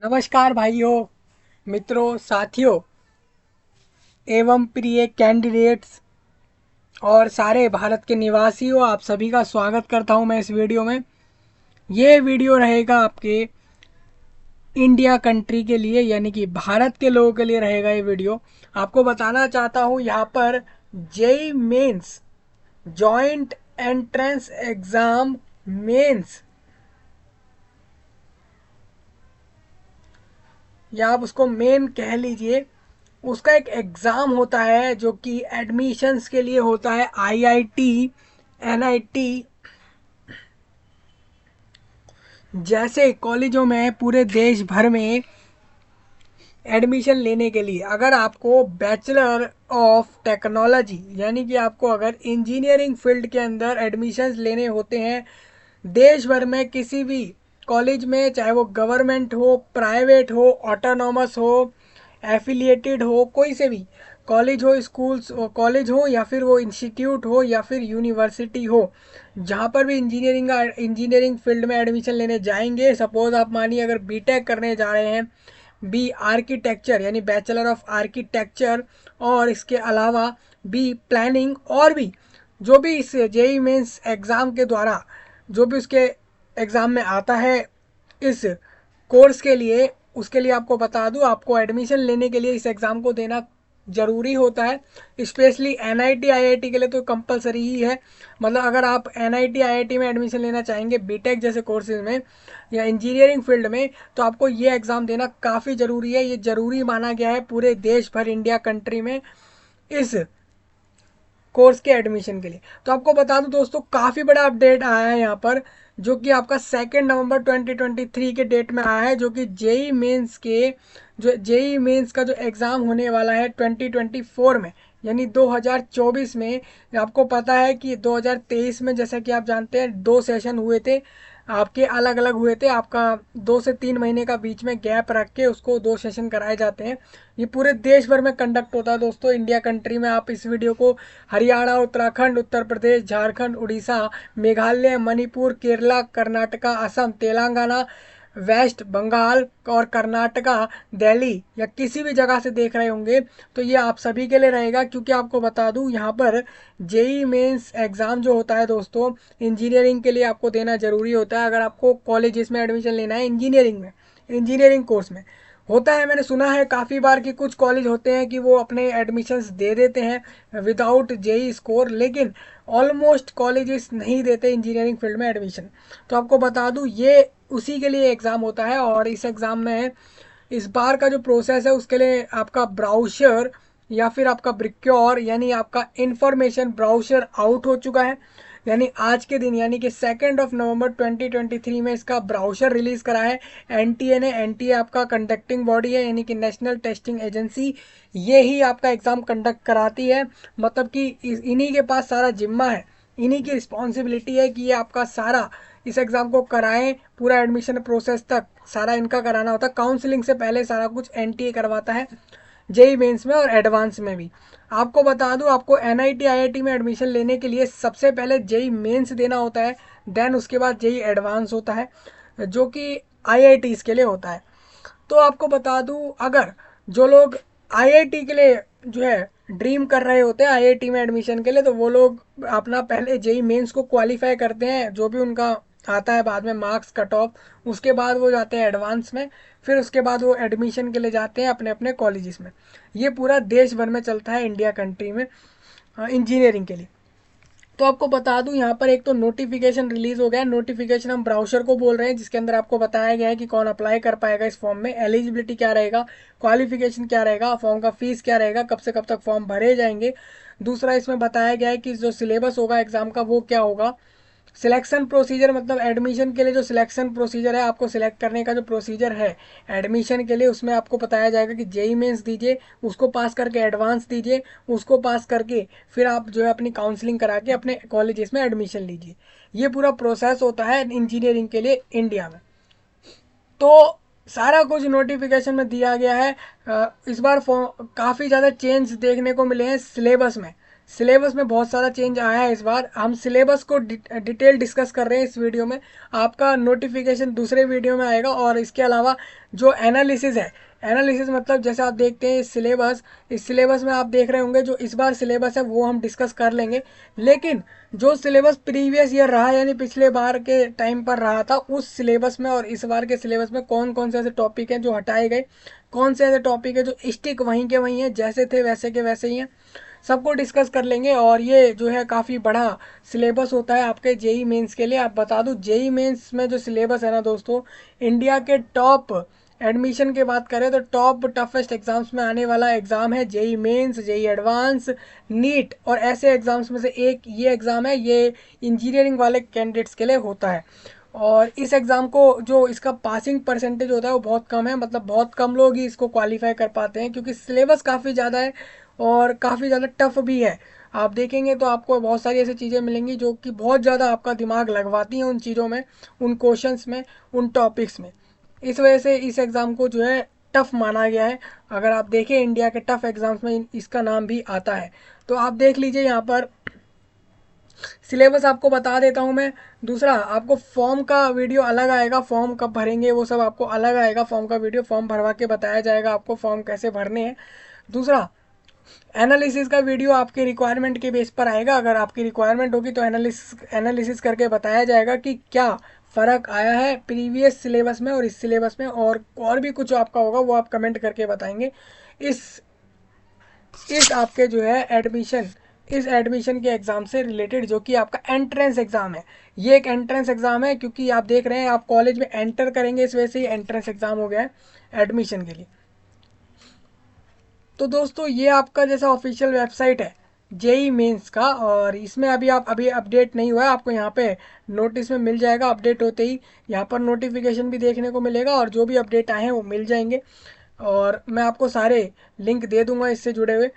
नमस्कार भाइयों, मित्रों, साथियों एवं प्रिय कैंडिडेट्स और सारे भारत के निवासियों, आप सभी का स्वागत करता हूं मैं इस वीडियो में। ये वीडियो रहेगा आपके इंडिया कंट्री के लिए, यानी कि भारत के लोगों के लिए रहेगा ये वीडियो। आपको बताना चाहता हूं यहाँ पर JEE Mains joint entrance exam Mains, या आप उसको मेन कह लीजिए, उसका एक एग्ज़ाम होता है जो कि एडमिशन्स के लिए होता है। आईआईटी, एनआईटी जैसे कॉलेजों में पूरे देश भर में एडमिशन लेने के लिए अगर आपको बैचलर ऑफ टेक्नोलॉजी, यानी कि आपको अगर इंजीनियरिंग फील्ड के अंदर एडमिशन्स लेने होते हैं देश भर में किसी भी कॉलेज में, चाहे वो गवर्नमेंट हो, प्राइवेट हो, ऑटोनॉमस हो, एफिलिएटेड हो, कोई से भी कॉलेज हो, स्कूल्स कॉलेज हो, या फिर वो इंस्टीट्यूट हो या फिर यूनिवर्सिटी हो, जहाँ पर भी इंजीनियरिंग फील्ड में एडमिशन लेने जाएंगे। सपोज आप मानिए अगर बीटेक करने जा रहे हैं, बी आर्किटेक्चर यानी बैचलर ऑफ आर्किटेक्चर, और इसके अलावा बी प्लानिंग, और भी जो भी इस जेई मेंस एग्ज़ाम के द्वारा जो भी उसके एग्ज़ाम में आता है इस कोर्स के लिए, उसके लिए आपको बता दूं, आपको एडमिशन लेने के लिए इस एग्ज़ाम को देना ज़रूरी होता है। स्पेशली एनआईटी आईआईटी के लिए तो कंपलसरी ही है। मतलब अगर आप एनआईटी आईआईटी में एडमिशन लेना चाहेंगे बीटेक जैसे कोर्सेज में या इंजीनियरिंग फील्ड में, तो आपको ये एग्ज़ाम देना काफ़ी ज़रूरी है। ये ज़रूरी माना गया है पूरे देश भर, इंडिया कंट्री में, इस कोर्स के एडमिशन के लिए। तो आपको बता दूं दोस्तों, काफ़ी बड़ा अपडेट आया है यहाँ पर, जो कि आपका 2 नवंबर 2023 के डेट में आया है, जो कि जेई मेंस के जो जेई मेंस का जो एग्ज़ाम होने वाला है 2024 में, यानी 2024 में। आपको पता है कि 2023 में, जैसा कि आप जानते हैं, 2 सेशन हुए थे आपके, अलग अलग हुए थे। आपका 2 से 3 महीने का बीच में गैप रख के उसको 2 सेशन कराए जाते हैं। ये पूरे देश भर में कंडक्ट होता है दोस्तों, इंडिया कंट्री में। आप इस वीडियो को हरियाणा, उत्तराखंड, उत्तर प्रदेश, झारखंड, उड़ीसा, मेघालय, मणिपुर, केरला, कर्नाटका, असम, तेलंगाना, वेस्ट बंगाल और कर्नाटका, दिल्ली या किसी भी जगह से देख रहे होंगे, तो ये आप सभी के लिए रहेगा। क्योंकि आपको बता दूं, यहाँ पर जेई मेंस एग्ज़ाम जो होता है दोस्तों, इंजीनियरिंग के लिए आपको देना ज़रूरी होता है। अगर आपको कॉलेजेस में एडमिशन लेना है इंजीनियरिंग में, इंजीनियरिंग कोर्स में होता है, मैंने सुना है काफ़ी बार कि कुछ कॉलेज होते हैं कि वो अपने एडमिशन्स दे देते हैं विदाउट जेई स्कोर, लेकिन ऑलमोस्ट कॉलेजेस नहीं देते इंजीनियरिंग फील्ड में एडमिशन। तो आपको बता दूं, ये उसी के लिए एग्ज़ाम होता है। और इस एग्ज़ाम में इस बार का जो प्रोसेस है, उसके लिए आपका ब्राउशर या फिर आपका ब्रिक्योर, यानी आपका इंफॉर्मेशन ब्राउशर आउट हो चुका है। यानी आज के दिन, यानी कि 2 नवंबर 2023 में इसका ब्राउशर रिलीज़ करा है एनटीए ने। एनटीए आपका कंडक्टिंग बॉडी है, यानी कि नेशनल टेस्टिंग एजेंसी। ये ही आपका एग्ज़ाम कंडक्ट कराती है। मतलब कि इन्हीं के पास सारा जिम्मा है, इन्हीं की रिस्पॉन्सिबिलिटी है कि ये आपका सारा इस एग्ज़ाम को कराएं, पूरा एडमिशन प्रोसेस तक सारा इनका कराना होता है। काउंसलिंग से पहले सारा कुछ एनटीए करवाता है, जेई मेंस में और एडवांस में भी। आपको बता दूं, आपको एनआईटी आईआईटी में एडमिशन लेने के लिए सबसे पहले जेई मेंस देना होता है, देन उसके बाद जेई एडवांस होता है, जो कि आईआईटीज़ के लिए होता है। तो आपको बता दूं, अगर जो लोग आईआईटी के लिए जो है ड्रीम कर रहे होते हैं आईआईटी में एडमिशन के लिए, तो वो लोग अपना पहले जेई मेंस को क्वालिफाई करते हैं, जो भी उनका आता है बाद में मार्क्स कट ऑफ, उसके बाद वो जाते हैं एडवांस में। फिर उसके बाद वो एडमिशन के लिए जाते हैं अपने अपने कॉलेजेस में। ये पूरा देश भर में चलता है इंडिया कंट्री में इंजीनियरिंग के लिए। तो आपको बता दूं, यहाँ पर एक तो नोटिफिकेशन रिलीज हो गया है। नोटिफिकेशन हम ब्राउशर को बोल रहे हैं, जिसके अंदर आपको बताया गया है कि कौन अप्लाई कर पाएगा इस फॉर्म में, एलिजिबिलिटी क्या रहेगा, क्वालिफिकेशन क्या रहेगा, फॉर्म का फीस क्या रहेगा, कब से कब तक फॉर्म भरे जाएंगे। दूसरा, इसमें बताया गया है कि जो सिलेबस होगा एग्जाम का वो क्या होगा। सिलेक्शन प्रोसीजर, मतलब एडमिशन के लिए जो सिलेक्शन प्रोसीजर है, आपको सिलेक्ट करने का जो प्रोसीजर है एडमिशन के लिए, उसमें आपको बताया जाएगा कि जेई मेंस दीजिए, उसको पास करके एडवांस दीजिए, उसको पास करके फिर आप जो है अपनी काउंसलिंग करा के अपने कॉलेजेस में एडमिशन लीजिए। ये पूरा प्रोसेस होता है इंजीनियरिंग के लिए इंडिया में। तो सारा कुछ नोटिफिकेशन में दिया गया है। इस बार काफ़ी ज़्यादा चेंज देखने को मिले हैं सिलेबस में। सिलेबस में बहुत सारा चेंज आया है इस बार। हम सिलेबस को डिटेल डिस्कस कर रहे हैं इस वीडियो में। आपका नोटिफिकेशन दूसरे वीडियो में आएगा। और इसके अलावा जो एनालिसिस है, एनालिसिस मतलब जैसे आप देखते हैं सिलेबस, इस सिलेबस में आप देख रहे होंगे जो इस बार सिलेबस है वो हम डिस्कस कर लेंगे। लेकिन जो सिलेबस प्रीवियस ईयर रहा यानी पिछले बार के टाइम पर रहा था, उस सिलेबस में और इस बार के सिलेबस में कौन कौन से ऐसे टॉपिक हैं जो हटाए गए, कौन से ऐसे टॉपिक है जो स्टिक वहीं के वहीं हैं, जैसे थे वैसे के वैसे ही हैं, सबको डिस्कस कर लेंगे। और ये जो है काफ़ी बड़ा सिलेबस होता है आपके जेई मेंस के लिए। आप बता दूं जेई मेंस में जो सिलेबस है ना दोस्तों, इंडिया के टॉप एडमिशन की बात करें तो टॉप टफेस्ट एग्जाम्स में आने वाला एग्ज़ाम है JEE Mains, JEE advance, NEET. और ऐसे एग्ज़ाम्स में से एक ये एग्ज़ाम है, ये इंजीनियरिंग वाले कैंडिडेट्स के लिए होता है। और इस एग्ज़ाम को जो इसका पासिंग परसेंटेज होता है वो बहुत कम है, मतलब बहुत कम लोग ही इसको क्वालिफाई कर पाते हैं, क्योंकि सिलेबस काफ़ी ज़्यादा है और काफ़ी ज़्यादा टफ भी है। आप देखेंगे तो आपको बहुत सारी ऐसी चीज़ें मिलेंगी जो कि बहुत ज़्यादा आपका दिमाग लगवाती हैं उन चीज़ों में, उन क्वेश्चंस में, उन टॉपिक्स में। इस वजह से इस एग्ज़ाम को जो है टफ माना गया है। अगर आप देखें इंडिया के टफ एग्ज़ाम्स में इसका नाम भी आता है। तो आप देख लीजिए यहाँ पर सिलेबस आपको बता देता हूँ मैं। दूसरा, आपको फॉर्म का वीडियो अलग आएगा, फॉर्म कब भरेंगे वो सब आपको अलग आएगा। फॉर्म का वीडियो फॉर्म भरवा के बताया जाएगा आपको फॉर्म कैसे भरने हैं। दूसरा, एनालिसिस का वीडियो आपके रिक्वायरमेंट के बेस पर आएगा। अगर आपकी रिक्वायरमेंट होगी तो एनालिसिस करके बताया जाएगा कि क्या फ़र्क आया है प्रीवियस सिलेबस में और इस सिलेबस में। और भी कुछ आपका होगा वो आप कमेंट करके बताएंगे। इस इस आपके जो है एडमिशन, इस एडमिशन के एग्ज़ाम से रिलेटेड, जो कि आपका एंट्रेंस एग्ज़ाम है। ये एक एंट्रेंस एग्ज़ाम है क्योंकि आप देख रहे हैं आप कॉलेज में एंटर करेंगे, इस वजह से ये एंट्रेंस एग्ज़ाम हो गया है एडमिशन के लिए। तो दोस्तों ये आपका जैसा ऑफिशियल वेबसाइट है जेई मेंस का, और इसमें अभी अपडेट नहीं हुआ है। आपको यहाँ पे नोटिस में मिल जाएगा, अपडेट होते ही यहाँ पर नोटिफिकेशन भी देखने को मिलेगा और जो भी अपडेट आए हैं वो मिल जाएंगे। और मैं आपको सारे लिंक दे दूंगा इससे जुड़े हुए,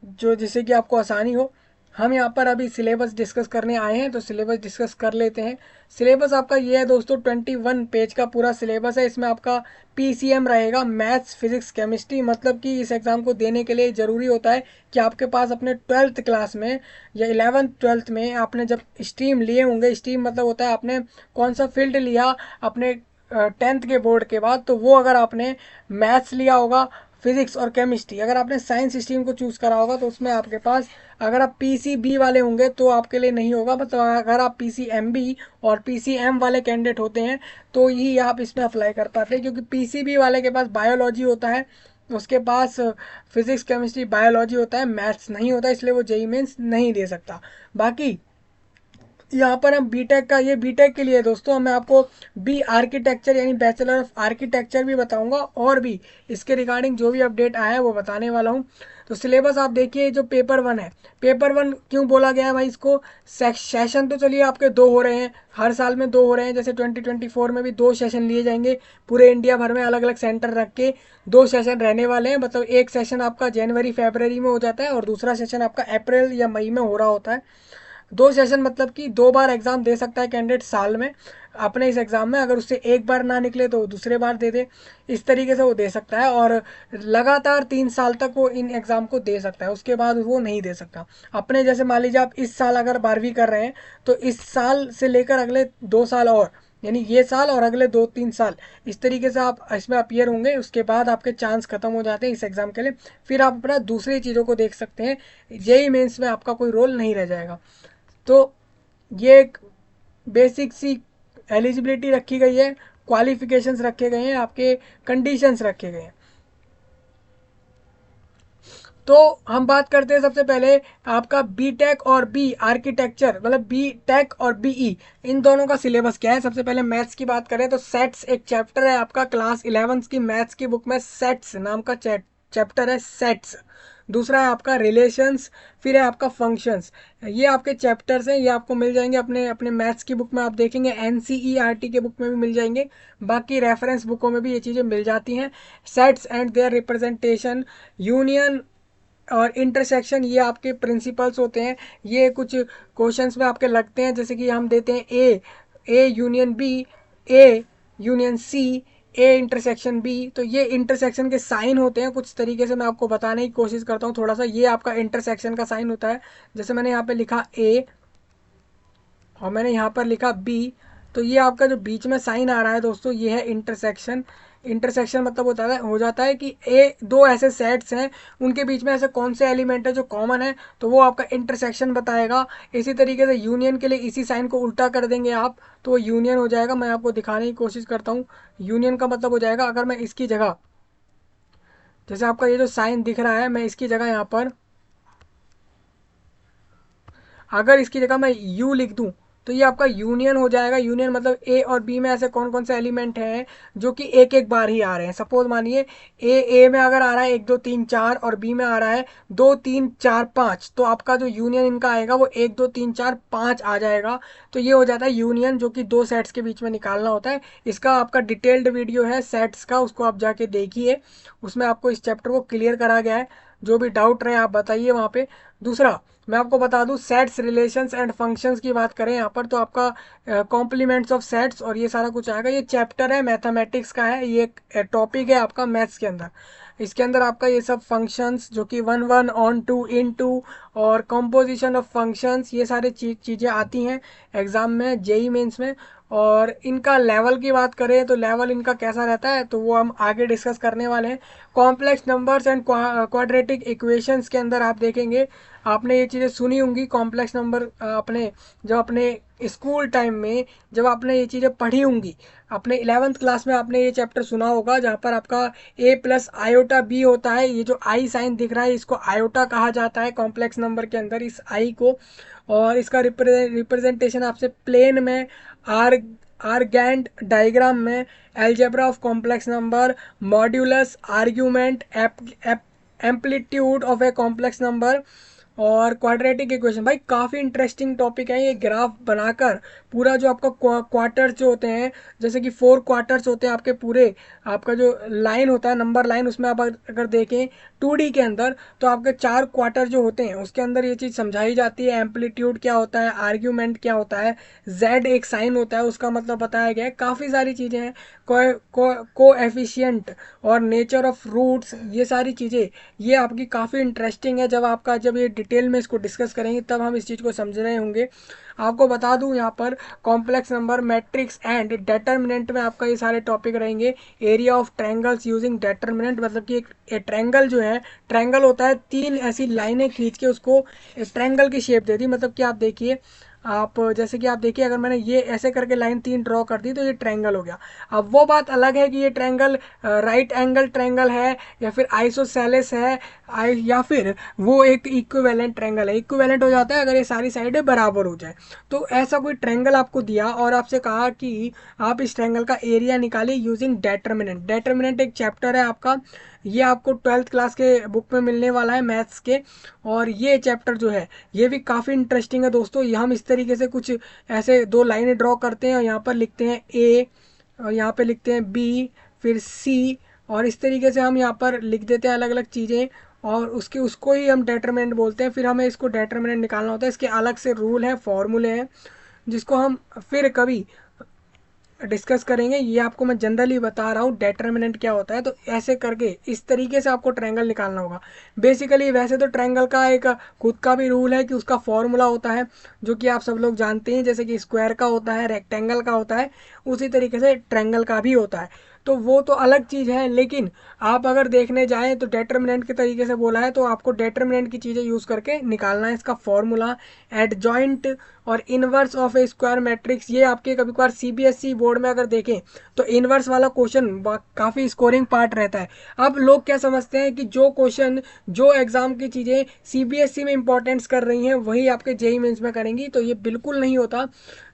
जो जिससे कि आपको आसानी हो। हम यहाँ पर अभी सिलेबस डिस्कस करने आए हैं तो सिलेबस डिस्कस कर लेते हैं। सिलेबस आपका ये है दोस्तों, 21 पेज का पूरा सिलेबस है। इसमें आपका पीसीएम रहेगा, मैथ्स फिजिक्स केमिस्ट्री। मतलब कि इस एग्ज़ाम को देने के लिए ज़रूरी होता है कि आपके पास अपने 12th क्लास में या 11th 12th में आपने जब स्ट्रीम लिए होंगे, स्ट्रीम मतलब होता है आपने कौन सा फील्ड लिया अपने 10th के बोर्ड के बाद, तो वो अगर आपने मैथ्स लिया होगा, फिजिक्स और केमिस्ट्री, अगर आपने साइंस स्ट्रीम को चूज़ करा होगा तो उसमें आपके पास, अगर आप पीसीबी वाले होंगे तो आपके लिए नहीं होगा। मतलब अगर आप पीसीएमबी और पीसीएम वाले कैंडिडेट होते हैं तो ही आप इसमें अप्लाई कर पाते हैं, क्योंकि पीसीबी वाले के पास बायोलॉजी होता है, उसके पास फिजिक्स केमिस्ट्री बायोलॉजी होता है, मैथ्स नहीं होता, इसलिए वो जेई मेंस नहीं दे सकता। बाकी यहाँ पर हम बीटेक का, ये बीटेक के लिए दोस्तों मैं आपको बी आर्किटेक्चर यानी बैचलर ऑफ आर्किटेक्चर भी बताऊंगा, और भी इसके रिगार्डिंग जो भी अपडेट आया है वो बताने वाला हूँ। तो सिलेबस आप देखिए, जो पेपर 1 है, पेपर 1 क्यों बोला गया है भाई इसको? सेशन तो चलिए आपके 2 हो रहे हैं, हर साल में 2 हो रहे हैं। जैसे 2024 में भी 2 सेशन लिए जाएंगे, पूरे इंडिया भर में अलग अलग सेंटर रख के 2 सेशन रहने वाले हैं। मतलब एक सेशन आपका जनवरी फरवरी में हो जाता है और दूसरा सेशन आपका अप्रैल या मई में हो रहा होता है। 2 सेशन मतलब कि 2 बार एग्ज़ाम दे सकता है कैंडिडेट साल में अपने इस एग्ज़ाम में। अगर उससे एक बार ना निकले तो दूसरे बार दे दे, इस तरीके से वो दे सकता है। और लगातार 3 साल तक वो इन एग्ज़ाम को दे सकता है, उसके बाद वो नहीं दे सकता। अपने जैसे मान लीजिए आप इस साल अगर 12वीं कर रहे हैं तो इस साल से लेकर अगले 2 साल और, यानी ये साल और अगले 2-3 साल, इस तरीके से आप इसमें अपीयर होंगे। उसके बाद आपके चांस खत्म हो जाते हैं इस एग्ज़ाम के लिए, फिर आप अपना दूसरी चीज़ों को देख सकते हैं। जेई मेंस में आपका कोई रोल नहीं रह जाएगा। तो ये एक बेसिक सी एलिजिबिलिटी रखी गई है, क्वालिफिकेशंस रखे गए हैं, आपके कंडीशंस रखे गए हैं। तो हम बात करते हैं सबसे पहले आपका बीटेक और बी आर्किटेक्चर, मतलब बीटेक और बीई, इन दोनों का सिलेबस क्या है। सबसे पहले मैथ्स की बात करें तो सेट्स एक चैप्टर है आपका, क्लास 11 की मैथ्स की बुक में सेट्स नाम का चैप्टर है, सेट्स। दूसरा है आपका रिलेशंस, फिर है आपका फंक्शंस। ये आपके चैप्टर्स हैं, ये आपको मिल जाएंगे अपने अपने मैथ्स की बुक में। आप देखेंगे एनसीईआरटी के बुक में भी मिल जाएंगे, बाकी रेफरेंस बुकों में भी ये चीज़ें मिल जाती हैं। Sets and their representation, union और इंटरसेक्शन, ये आपके प्रिंसिपल्स होते हैं। ये कुछ क्वेश्चंस में आपके लगते हैं, जैसे कि हम देते हैं A union B, A union C, A intersection B, तो ये इंटरसेक्शन के साइन होते हैं कुछ तरीके से, मैं आपको बताने की कोशिश करता हूँ थोड़ा सा। ये आपका इंटरसेक्शन का साइन होता है, जैसे मैंने यहाँ पे लिखा ए और मैंने यहाँ पर लिखा बी, तो ये आपका जो बीच में साइन आ रहा है दोस्तों, ये है इंटरसेक्शन। इंटरसेक्शन मतलब होता है, हो जाता है कि ए दो ऐसे सेट्स हैं, उनके बीच में ऐसे कौन से एलिमेंट है जो कॉमन है, तो वो आपका इंटरसेक्शन बताएगा। इसी तरीके से यूनियन के लिए इसी साइन को उल्टा कर देंगे आप, तो वो यूनियन हो जाएगा। मैं आपको दिखाने की कोशिश करता हूँ। यूनियन का मतलब हो जाएगा, अगर मैं इसकी जगह, जैसे आपका ये जो साइन दिख रहा है, मैं इसकी जगह यहाँ पर, अगर इसकी जगह मैं यू लिख दूं, तो ये आपका यूनियन हो जाएगा। यूनियन मतलब ए और बी में ऐसे कौन कौन से एलिमेंट हैं जो कि एक एक बार ही आ रहे हैं। सपोज मानिए ए में अगर आ रहा है 1 2 3 4 और बी में आ रहा है 2 3 4 5, तो आपका जो यूनियन इनका आएगा वो 1 2 3 4 5 आ जाएगा। तो ये हो जाता है यूनियन, जो कि दो सेट्स के बीच में निकालना होता है। इसका आपका डिटेल्ड वीडियो है सेट्स का, उसको आप जाके देखिए, उसमें आपको इस चैप्टर को क्लियर करा गया है। जो भी डाउट रहे आप बताइए वहाँ पे। दूसरा मैं आपको बता दूं, सेट्स रिलेशंस एंड फंक्शंस की बात करें यहाँ पर, तो आपका कॉम्प्लीमेंट्स ऑफ सेट्स और ये सारा कुछ आएगा। ये चैप्टर है मैथमेटिक्स का है, ये एक टॉपिक है आपका मैथ्स के अंदर। इसके अंदर आपका ये सब फंक्शंस जो कि 1 1 ऑन 2 इन 2 और कंपोजिशन ऑफ फंक्शंस, ये सारी चीज़ें आती हैं एग्जाम में, जेई मेंस में। और इनका लेवल की बात करें तो लेवल इनका कैसा रहता है, तो वो हम आगे डिस्कस करने वाले हैं। Complex numbers and quadratic equations के अंदर आप देखेंगे, आपने ये चीज़ें सुनी होंगी। कॉम्प्लेक्स नंबर अपने जब अपने स्कूल टाइम में जब आपने ये चीज़ें पढ़ी होंगी, अपने 11th क्लास में आपने ये चैप्टर सुना होगा, जहाँ पर आपका ए प्लस आयोटा बी होता है। ये जो आई साइन दिख रहा है, इसको आयोटा कहा जाता है कॉम्प्लेक्स नंबर के अंदर, इस आई को। और इसका रिप्रेजेंटेशन आपसे प्लेन में, आर आर्गेंट डायग्राम में, algebra of complex number, modulus, argument, amplitude of a complex number और क्वाड्रेटिक इक्वेशन। भाई काफ़ी इंटरेस्टिंग टॉपिक है ये। ग्राफ बनाकर पूरा जो आपका क्वार्टर्स जो होते हैं, जैसे कि 4 क्वार्टर्स होते हैं आपके पूरे, आपका जो लाइन होता है नंबर लाइन, उसमें आप अगर देखें 2D के अंदर, तो आपके 4 क्वार्टर जो होते हैं उसके अंदर ये चीज़ समझाई जाती है। एम्पलीट्यूड क्या होता है, आर्ग्यूमेंट क्या होता है, जेड एक साइन होता है उसका मतलब बताया गया है। काफ़ी सारी चीज़ें हैं, को एफिशिएंट और नेचर ऑफ रूट्स, ये सारी चीज़ें ये आपकी काफ़ी इंटरेस्टिंग है। जब ये डिटेल में इसको डिस्कस करेंगे तब हम इस चीज़ को समझ रहे होंगे। आपको बता दूं यहाँ पर complex number, matrix and determinant में आपका ये सारे टॉपिक रहेंगे। Area of triangles using determinant, मतलब कि एक ट्रायंगल जो है, ट्रायंगल होता है 3 ऐसी लाइनें खींच के उसको ट्रायंगल की शेप दे दी। मतलब कि आप देखिए, आप जैसे कि आप देखिए, अगर मैंने ये ऐसे करके लाइन 3 ड्रॉ कर दी तो ये ट्रायंगल हो गया। अब वो बात अलग है कि ये ट्रायंगल राइट एंगल ट्रायंगल है या फिर आइसोसेलेस है, या फिर वो एक इक्विवेलेंट ट्रायंगल है। इक्विवेलेंट हो जाता है अगर ये सारी साइडें बराबर हो जाए। तो ऐसा कोई ट्रायंगल आपको दिया और आपसे कहा कि आप इस ट्रायंगल का एरिया निकालिए यूजिंग डेटर्मिनेंट। डेटर्मिनेंट एक चैप्टर है आपका, ये आपको 12th क्लास के बुक में मिलने वाला है मैथ्स के। और ये चैप्टर जो है ये भी काफ़ी इंटरेस्टिंग है दोस्तों। ये हम इस तरीके से कुछ ऐसे 2 लाइनें ड्रॉ करते हैं और यहाँ पर लिखते हैं ए और यहाँ पे लिखते हैं बी, फिर सी, और इस तरीके से हम यहाँ पर लिख देते हैं अलग अलग चीज़ें, और उसको ही हम डेटर्मिनेंट बोलते हैं। फिर हमें इसको डेटर्मिनेंट निकालना होता है, इसके अलग से रूल हैं, फॉर्मूले हैं, जिसको हम फिर कभी डिस्कस करेंगे। ये आपको मैं जनरली बता रहा हूँ डेटर्मिनेंट क्या होता है। तो ऐसे करके इस तरीके से आपको ट्रायंगल निकालना होगा बेसिकली। वैसे तो ट्रायंगल का एक खुद का भी रूल है कि उसका फॉर्मूला होता है, जो कि आप सब लोग जानते हैं, जैसे कि स्क्वायर का होता है, रेक्टेंगल का होता है, उसी तरीके से ट्रायंगल का भी होता है। तो वो तो अलग चीज़ है, लेकिन आप अगर देखने जाएँ तो डेटर्मिनेंट के तरीके से बोला है तो आपको डेटर्मिनेंट की चीज़ें यूज़ करके निकालना है। इसका फॉर्मूला, एडजॉइंट और inverse of A square matrix, ये आपके कभी कभार सीबीएसई बोर्ड में अगर देखें तो इनवर्स वाला क्वेश्चन काफ़ी स्कोरिंग पार्ट रहता है। अब लोग क्या समझते हैं कि जो क्वेश्चन, जो एग्जाम की चीज़ें सीबीएसई में इंपॉर्टेंस कर रही हैं वही आपके जेई मेंस में करेंगी, तो ये बिल्कुल नहीं होता।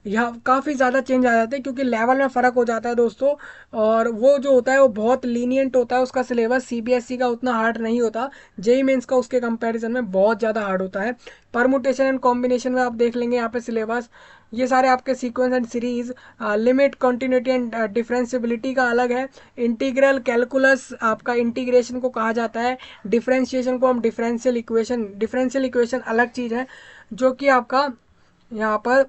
यहाँ काफ़ी ज़्यादा चेंज आ जाते हैं क्योंकि लेवल में फ़र्क हो जाता है दोस्तों। और वो जो होता है वो बहुत लीनियंट होता है, उसका सिलेबस सीबीएसई का उतना हार्ड नहीं होता, जेई मेंस का उसके कंपैरिजन में बहुत ज़्यादा हार्ड होता है। परमुटेशन एंड कॉम्बिनेशन में आप देख लेंगे यहाँ पे सिलेबस, ये सारे आपके sequence and series, limit, continuity and differentiability का अलग है। इंटीग्रल कैलकुलस आपका इंटीग्रेशन को कहा जाता है, डिफरेंशिएशन को हम डिफरेंशियल इक्वेशन अलग चीज़ है, जो कि आपका यहाँ पर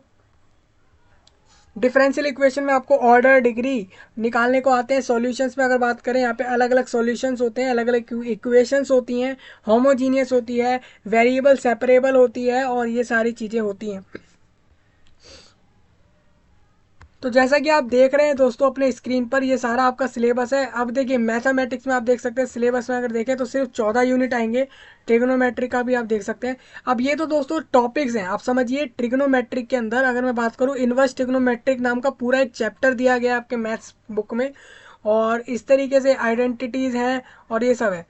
डिफरेंशियल इक्वेशन में आपको ऑर्डर डिग्री निकालने को आते हैं। सॉल्यूशंस में अगर बात करें, यहाँ पे अलग अलग सॉल्यूशंस होते हैं, अलग अलग इक्वेशंस होती हैं, होमोजीनियस होती है, वेरिएबल सेपरेबल होती है, और ये सारी चीज़ें होती हैं। तो जैसा कि आप देख रहे हैं दोस्तों अपने स्क्रीन पर, ये सारा आपका सिलेबस है। अब देखिए मैथमेटिक्स में आप देख सकते हैं, सिलेबस में अगर देखें तो सिर्फ 14 यूनिट आएंगे। ट्रिग्नोमेट्री का भी आप देख सकते हैं। अब ये तो दोस्तों टॉपिक्स हैं, आप समझिए। ट्रिग्नोमेट्रिक के अंदर अगर मैं बात करूँ, इनवर्स ट्रिग्नोमेट्रिक नाम का पूरा एक चैप्टर दिया गया है आपके मैथ्स बुक में, और इस तरीके से आइडेंटिटीज़ हैं और ये सब है,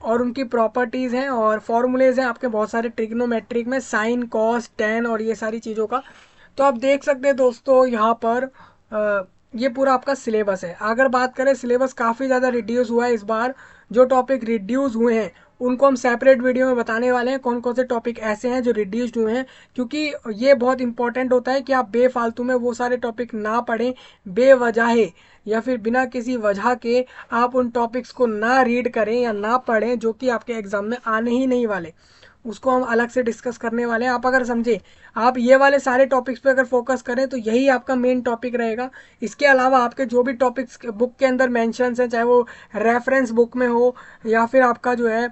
और उनकी प्रॉपर्टीज़ हैं और फॉर्मूलेज हैं आपके बहुत सारे ट्रिग्नोमेट्रिक में, साइन कॉस टेन और ये सारी चीज़ों का। तो आप देख सकते हैं दोस्तों यहाँ पर ये पूरा आपका सिलेबस है। अगर बात करें, सिलेबस काफ़ी ज़्यादा रिड्यूस हुआ है इस बार। जो टॉपिक रिड्यूस हुए हैं उनको हम सेपरेट वीडियो में बताने वाले हैं, कौन कौन से टॉपिक ऐसे हैं जो रिड्यूस्ड हुए हैं, क्योंकि ये बहुत इंपॉर्टेंट होता है कि आप बेफालतू में वो सारे टॉपिक ना पढ़ें, बेवजह या फिर बिना किसी वजह के आप उन टॉपिक्स को ना रीड करें या ना पढ़ें जो कि आपके एग्ज़ाम में आने ही नहीं वाले। उसको हम अलग से डिस्कस करने वाले हैं। आप अगर समझे, आप ये वाले सारे टॉपिक्स पे अगर फोकस करें तो यही आपका मेन टॉपिक रहेगा। इसके अलावा आपके जो भी टॉपिक्स बुक के अंदर मेंशंस हैं, चाहे वो रेफरेंस बुक में हो या फिर आपका जो है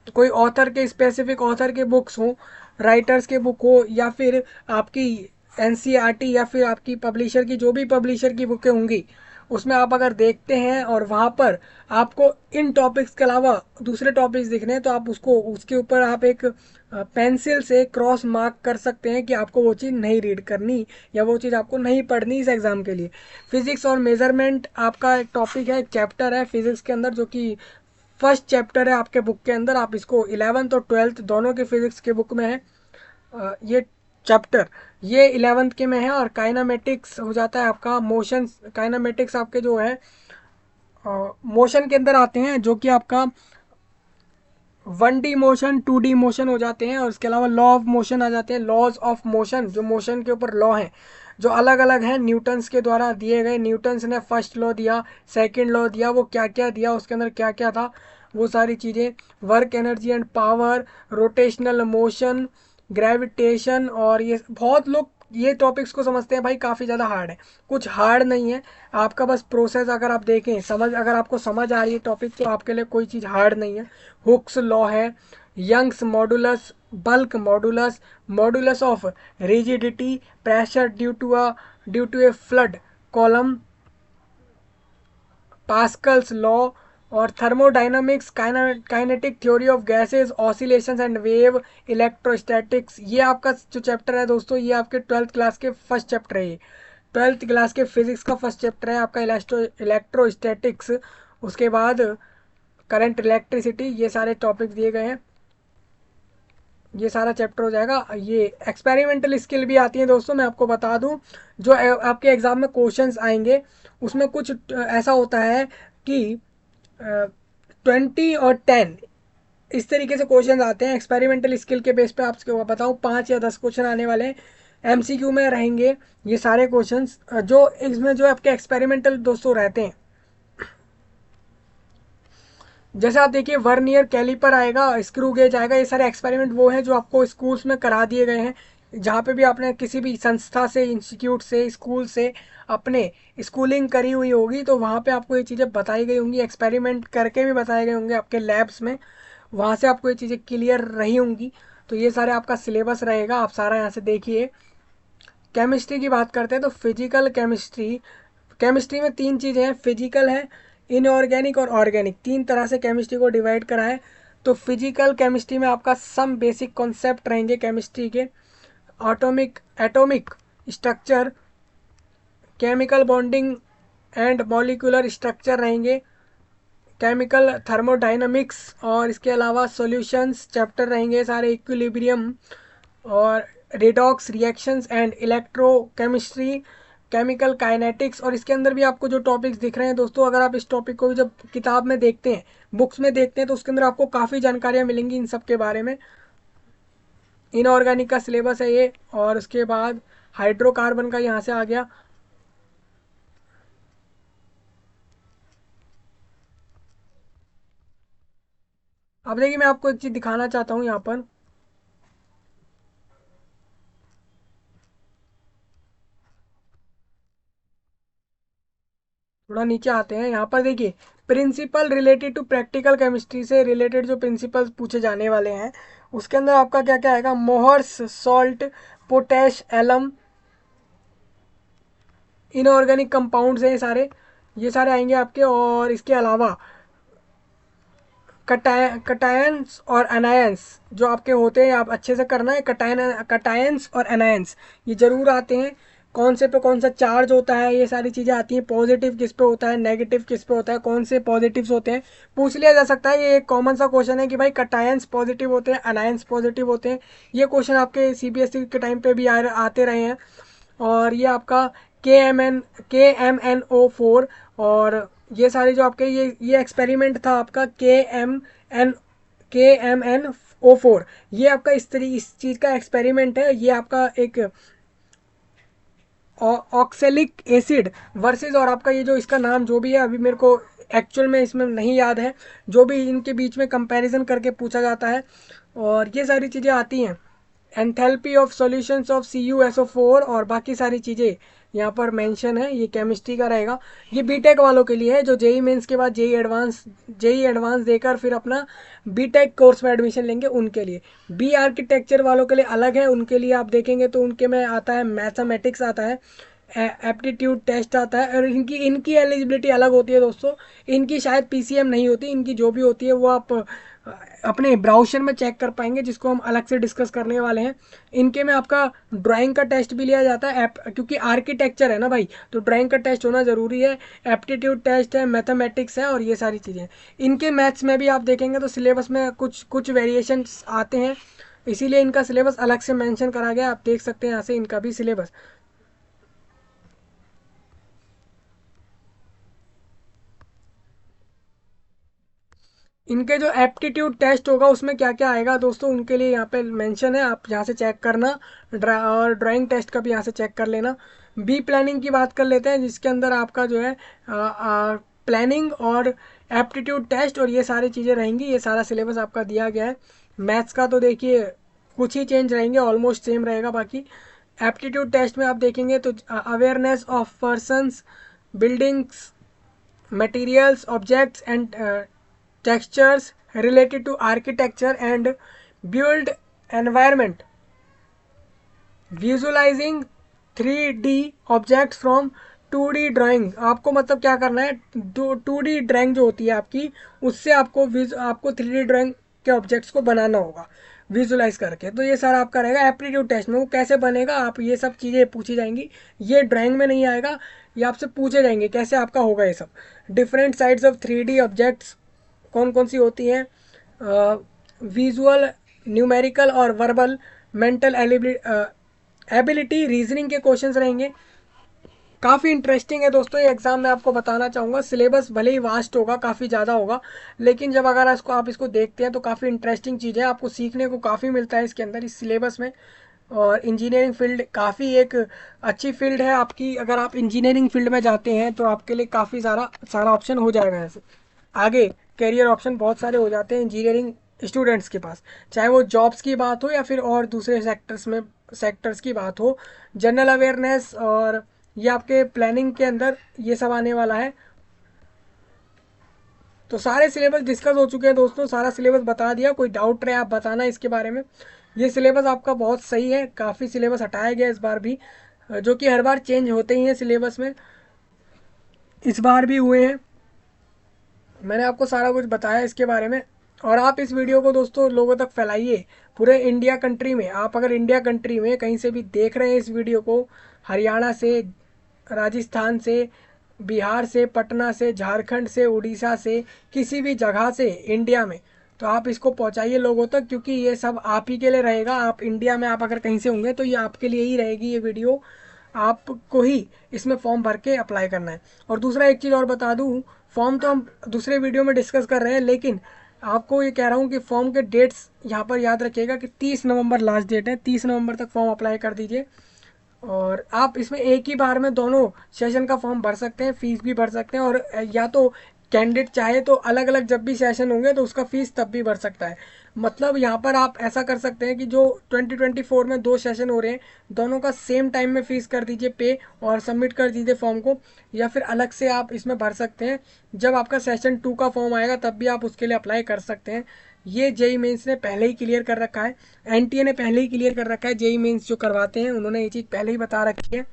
कोई ऑथर के, स्पेसिफिक ऑथर के बुक्स हो, राइटर्स के बुक हो, या फिर आपकी एनसीईआरटी या फिर आपकी पब्लिशर की, जो भी पब्लिशर की बुकें होंगी, उसमें आप अगर देखते हैं और वहाँ पर आपको इन टॉपिक्स के अलावा दूसरे टॉपिक्स दिख रहे हैं, तो आप उसको, उसके ऊपर आप एक पेंसिल से क्रॉस मार्क कर सकते हैं कि आपको वो चीज़ नहीं रीड करनी या वो चीज़ आपको नहीं पढ़नी इस एग्ज़ाम के लिए। फिजिक्स और मेजरमेंट आपका एक टॉपिक है, एक चैप्टर है फिजिक्स के अंदर, जो कि फर्स्ट चैप्टर है आपके बुक के अंदर। आप इसको 11th और 12th दोनों के फिजिक्स के बुक में है ये चैप्टर, ये 11th के में है। और काइनामेटिक्स हो जाता है आपका, मोशन काइनामेटिक्स आपके जो है मोशन के अंदर आते हैं, जो कि आपका 1D मोशन, 2D मोशन हो जाते हैं। और इसके अलावा लॉ ऑफ मोशन आ जाते हैं, लॉज ऑफ मोशन, जो मोशन के ऊपर लॉ हैं, जो अलग अलग हैं, न्यूटन्स के द्वारा दिए गए। न्यूटन्स ने फर्स्ट लॉ दिया, सेकंड लॉ दिया, वो क्या क्या दिया, उसके अंदर क्या क्या था, वो सारी चीज़ें, work, energy and power, rotational motion, gravitation. और ये बहुत लोग ये टॉपिक्स को समझते हैं भाई काफ़ी ज़्यादा हार्ड है, कुछ हार्ड नहीं है। आपका बस प्रोसेस अगर आप देखें, समझ, अगर आपको समझ आ रही है टॉपिक, तो आपके लिए कोई चीज़ हार्ड नहीं है। हुक्स लॉ है, Young's modulus, bulk modulus, modulus of rigidity, pressure due to a fluid column, Pascal's law, और thermodynamics, kinetic theory of gases, oscillations and wave, electrostatics. ये आपका जो चैप्टर है दोस्तों, ये आपके 12th क्लास के फर्स्ट चैप्टर है। ये 12th क्लास के फिजिक्स का फर्स्ट चैप्टर है आपका, इलेक्ट्रोस्टैटिक्स। उसके बाद करंट, इलेक्ट्रिसिटी, ये सारे टॉपिक्स दिए गए हैं। ये सारा चैप्टर हो जाएगा। ये एक्सपेरिमेंटल स्किल भी आती है दोस्तों, मैं आपको बता दूं, जो आपके एग्जाम में क्वेश्चंस आएंगे, उसमें कुछ ऐसा होता है कि 20 और 10 इस तरीके से क्वेश्चन आते हैं एक्सपेरिमेंटल स्किल के बेस पे। आपको बताऊं 5 या 10 क्वेश्चन आने वाले हैं, एमसीक्यू में रहेंगे ये सारे क्वेश्चंस। जो इसमें जो आपके एक्सपेरिमेंटल दोस्तों रहते हैं, जैसे आप देखिए वर्नियर कैलिपर आएगा, स्क्रू गेज आएगा, ये सारे एक्सपेरिमेंट वो हैं जो आपको स्कूल्स में करा दिए गए हैं। जहाँ पे भी आपने किसी भी संस्था से, इंस्टीट्यूट से, स्कूल से अपने स्कूलिंग करी हुई होगी, तो वहाँ पे आपको ये चीज़ें बताई गई होंगी, एक्सपेरिमेंट करके भी बताए गए होंगे आपके लैब्स में, वहाँ से आपको ये चीज़ें क्लियर रही होंगी। तो ये सारे आपका सिलेबस रहेगा, आप सारा यहाँ से देखिए। केमिस्ट्री की बात करते हैं तो फिजिकल केमिस्ट्री, केमिस्ट्री में 3 चीज़ें हैं, फिजिकल है, इनऑर्गेनिक और ऑर्गेनिक, 3 तरह से केमिस्ट्री को डिवाइड करा है। तो फिजिकल केमिस्ट्री में आपका सम बेसिक कॉन्सेप्ट रहेंगे केमिस्ट्री के, atomic structure, chemical bonding and molecular structure रहेंगे, केमिकल थर्मोडायनामिक्स, और इसके अलावा सॉल्यूशंस चैप्टर रहेंगे सारे, इक्विलिब्रियम और redox reactions and electrochemistry, chemical kinetics. और इसके अंदर भी आपको जो टॉपिक्स दिख रहे हैं दोस्तों, अगर आप इस टॉपिक को भी जब किताब में देखते हैं, बुक्स में देखते हैं, तो उसके अंदर आपको काफ़ी जानकारियाँ मिलेंगी इन सब के बारे में। इनऑर्गेनिक का सिलेबस है ये, और उसके बाद हाइड्रोकार्बन का यहाँ से आ गया। अब देखिए मैं आपको एक चीज़ दिखाना चाहता हूँ यहाँ पर, थोड़ा नीचे आते हैं, यहाँ पर देखिए principle related to practical chemistry से रिलेटेड जो प्रिंसिपल्स पूछे जाने वाले हैं उसके अंदर आपका क्या क्या आएगा, Mohr's salt, potash, alum, inorganic compounds हैं ये सारे आएंगे आपके। और इसके अलावा कटायंस और अनायंस जो आपके होते हैं, आप अच्छे से करना है, कटायंस और अनायंस ये जरूर आते हैं। कौन से पे कौन सा चार्ज होता है, ये सारी चीज़ें आती हैं। पॉजिटिव किस पे होता है, नेगेटिव किस पे होता है, कौन से पॉजिटिव्स होते हैं, पूछ लिया जा सकता है। ये एक कॉमन सा क्वेश्चन है कि भाई कटायंस पॉजिटिव होते हैं, अनायंस पॉजिटिव होते हैं। ये क्वेश्चन आपके सीबीएसई के टाइम पे भी आते रहे हैं। और ये आपका KMNO4 और ये सारे जो आपके ये एक्सपेरिमेंट था आपका KMNO4, ये आपका इस चीज़ का एक्सपेरिमेंट है। ये आपका एक ऑक्सेलिक एसिड वर्सेस, और आपका ये जो इसका नाम जो भी है अभी मेरे को एक्चुअल में इसमें नहीं याद है, जो भी इनके बीच में कंपैरिजन करके पूछा जाता है। और ये सारी चीज़ें आती हैं। Enthalpy of solutions of CuSO4 और बाकी सारी चीज़ें यहाँ पर मेंशन है। ये केमिस्ट्री का रहेगा। ये बीटेक वालों के लिए है जो जेई मेंस के बाद जेई एडवांस देकर फिर अपना बीटेक कोर्स में एडमिशन लेंगे उनके लिए। बी आर्किटेक्चर वालों के लिए अलग है, उनके लिए आप देखेंगे तो उनके में आता है मैथमेटिक्स आता है, एप्टीट्यूड टेस्ट आता है, और इनकी इनकी एलिजिबिलिटी अलग होती है दोस्तों। इनकी शायद PCM नहीं होती, इनकी जो भी होती है वो आप अपने ब्राउजर में चेक कर पाएंगे, जिसको हम अलग से डिस्कस करने वाले हैं। इनके में आपका ड्राइंग का टेस्ट भी लिया जाता है, क्योंकि आर्किटेक्चर है ना भाई, तो ड्राइंग का टेस्ट होना ज़रूरी है। एप्टीट्यूड टेस्ट है, मैथमेटिक्स है, और ये सारी चीज़ें। इनके मैथ्स में भी आप देखेंगे तो सिलेबस में कुछ कुछ वेरिएशंस आते हैं, इसीलिए इनका सिलेबस अलग से मेंशन करा गया। आप देख सकते हैं यहाँ से इनका भी सिलेबस। इनके जो एप्टीट्यूड टेस्ट होगा उसमें क्या क्या आएगा दोस्तों, उनके लिए यहाँ पे मेंशन है, आप यहाँ से चेक करना। और ड्राइंग टेस्ट का भी यहाँ से चेक कर लेना। बी प्लानिंग की बात कर लेते हैं, जिसके अंदर आपका जो है प्लानिंग और एप्टीट्यूड टेस्ट और ये सारी चीज़ें रहेंगी। ये सारा सिलेबस आपका दिया गया है। मैथ्स का तो देखिए कुछ ही चेंज रहेंगे, ऑलमोस्ट सेम रहेगा। बाकी एप्टीट्यूड टेस्ट में आप देखेंगे तो awareness of persons, buildings, materials, objects and textures related to architecture and built environment, visualizing 3D objects from 2D drawing. आपको मतलब क्या करना है, 2D ड्राइंग जो होती है आपकी, उससे आपको 3D ड्राइंग के ऑब्जेक्ट्स को बनाना होगा विजुलाइज करके। तो ये सारा आपका रहेगा एप्टीट्यूड टेस्ट में। वो कैसे बनेगा, आप ये सब चीज़ें पूछी जाएंगी, ये ड्राइंग में नहीं आएगा, ये आपसे पूछे जाएंगे कैसे आपका होगा ये सब। Different sides of 3D objects कौन कौन सी होती हैं, विजुअल, न्यूमेरिकल और वर्बल, मेंटल एबिलिटी, रीजनिंग के क्वेश्चंस रहेंगे। काफ़ी इंटरेस्टिंग है दोस्तों ये एग्ज़ाम, मैं आपको बताना चाहूँगा। सिलेबस भले ही वास्ट होगा, काफ़ी ज़्यादा होगा, लेकिन जब अगर आप इसको देखते हैं तो काफ़ी इंटरेस्टिंग चीज़ है, आपको सीखने को काफ़ी मिलता है इसके अंदर, इस सिलेबस में। और इंजीनियरिंग फील्ड काफ़ी एक अच्छी फील्ड है आपकी। अगर आप इंजीनियरिंग फील्ड में जाते हैं तो आपके लिए काफ़ी सारा ऑप्शन हो जाएगा ऐसे आगे। करियर ऑप्शन बहुत सारे हो जाते हैं इंजीनियरिंग स्टूडेंट्स के पास, चाहे वो जॉब्स की बात हो या फिर और दूसरे सेक्टर्स की बात हो। जनरल अवेयरनेस और ये आपके प्लानिंग के अंदर ये सब आने वाला है। तो सारे सिलेबस डिस्कस हो चुके हैं दोस्तों, सारा सिलेबस बता दिया। कोई डाउट रहे आप बताना इसके बारे में। ये सिलेबस आपका बहुत सही है, काफ़ी सिलेबस हटाया गया इस बार भी, जो कि हर बार चेंज होते ही हैं सिलेबस में, इस बार भी हुए हैं। मैंने आपको सारा कुछ बताया इसके बारे में। और आप इस वीडियो को दोस्तों लोगों तक फैलाइए पूरे इंडिया कंट्री में। आप अगर इंडिया कंट्री में कहीं से भी देख रहे हैं इस वीडियो को, हरियाणा से, राजस्थान से, बिहार से, पटना से, झारखंड से, उड़ीसा से, किसी भी जगह से इंडिया में, तो आप इसको पहुंचाइए लोगों तक, क्योंकि ये सब आप ही के लिए रहेगा। आप इंडिया में आप अगर कहीं से होंगे तो ये आपके लिए ही रहेगी ये वीडियो, आपको ही इसमें फॉर्म भर के अप्लाई करना है। और दूसरा एक चीज़ और बता दूं, फॉर्म तो हम दूसरे वीडियो में डिस्कस कर रहे हैं, लेकिन आपको ये कह रहा हूँ कि फॉर्म के डेट्स यहाँ पर याद रखिएगा कि 30 नवंबर लास्ट डेट है। 30 नवंबर तक फॉर्म अप्लाई कर दीजिए। और आप इसमें एक ही बार में दोनों सेशन का फॉर्म भर सकते हैं, फीस भी भर सकते हैं, और या तो कैंडिडेट चाहे तो अलग अलग जब भी सेशन होंगे तो उसका फीस तब भी भर सकता है। मतलब यहाँ पर आप ऐसा कर सकते हैं कि जो 2024 में 2 सेशन हो रहे हैं, दोनों का सेम टाइम में फीस कर दीजिए पे, और सबमिट कर दीजिए फॉर्म को, या फिर अलग से आप इसमें भर सकते हैं। जब आपका सेशन 2 का फॉर्म आएगा तब भी आप उसके लिए अप्लाई कर सकते हैं। ये जेई मेंस ने पहले ही क्लियर कर रखा है, एनटीए ने पहले ही क्लियर कर रखा है। जेई मेंस जो करवाते हैं उन्होंने ये चीज़ पहले ही बता रखी है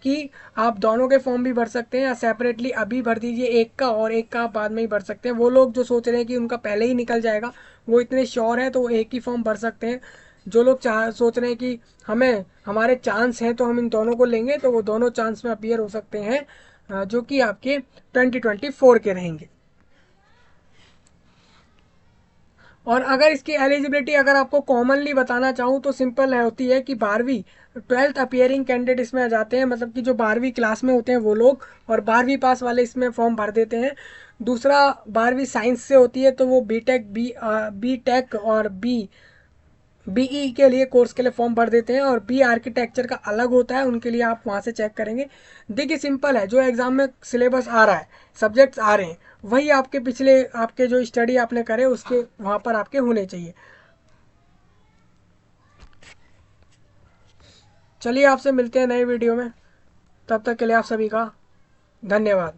कि आप दोनों के फॉर्म भी भर सकते हैं, या सेपरेटली अभी भर दीजिए एक का, और एक का आप बाद में ही भर सकते हैं। वो लोग जो सोच रहे हैं कि उनका पहले ही निकल जाएगा, वो इतने श्योर हैं तो वो एक ही फॉर्म भर सकते हैं। जो लोग सोच रहे हैं कि हमारे चांस हैं तो हम इन दोनों को लेंगे, तो वो दोनों चांस में अपीयर हो सकते हैं, जो कि आपके 2024 के रहेंगे। और अगर इसकी एलिजिबिलिटी अगर आपको कॉमनली बताना चाहूँ तो सिंपल है, होती है कि 12वीं 12th अपियरिंग कैंडिडेट इसमें आ जाते हैं, मतलब कि जो 12वीं क्लास में होते हैं वो लोग, और 12वीं पास वाले इसमें फॉर्म भर देते हैं। दूसरा, 12वीं साइंस से होती है तो वो बी टेक और बीई के लिए कोर्स के लिए फॉर्म भर देते हैं, और बी आर्किटेक्चर का अलग होता है, उनके लिए आप वहाँ से चेक करेंगे। देखिए सिंपल है, जो एग्जाम में सिलेबस आ रहा है, सब्जेक्ट्स आ रहे हैं, वही आपके पिछले आपके जो स्टडी आपने करे उसके वहाँ पर आपके होने चाहिए। चलिए आपसे मिलते हैं नए वीडियो में, तब तक के लिए आप सभी का धन्यवाद।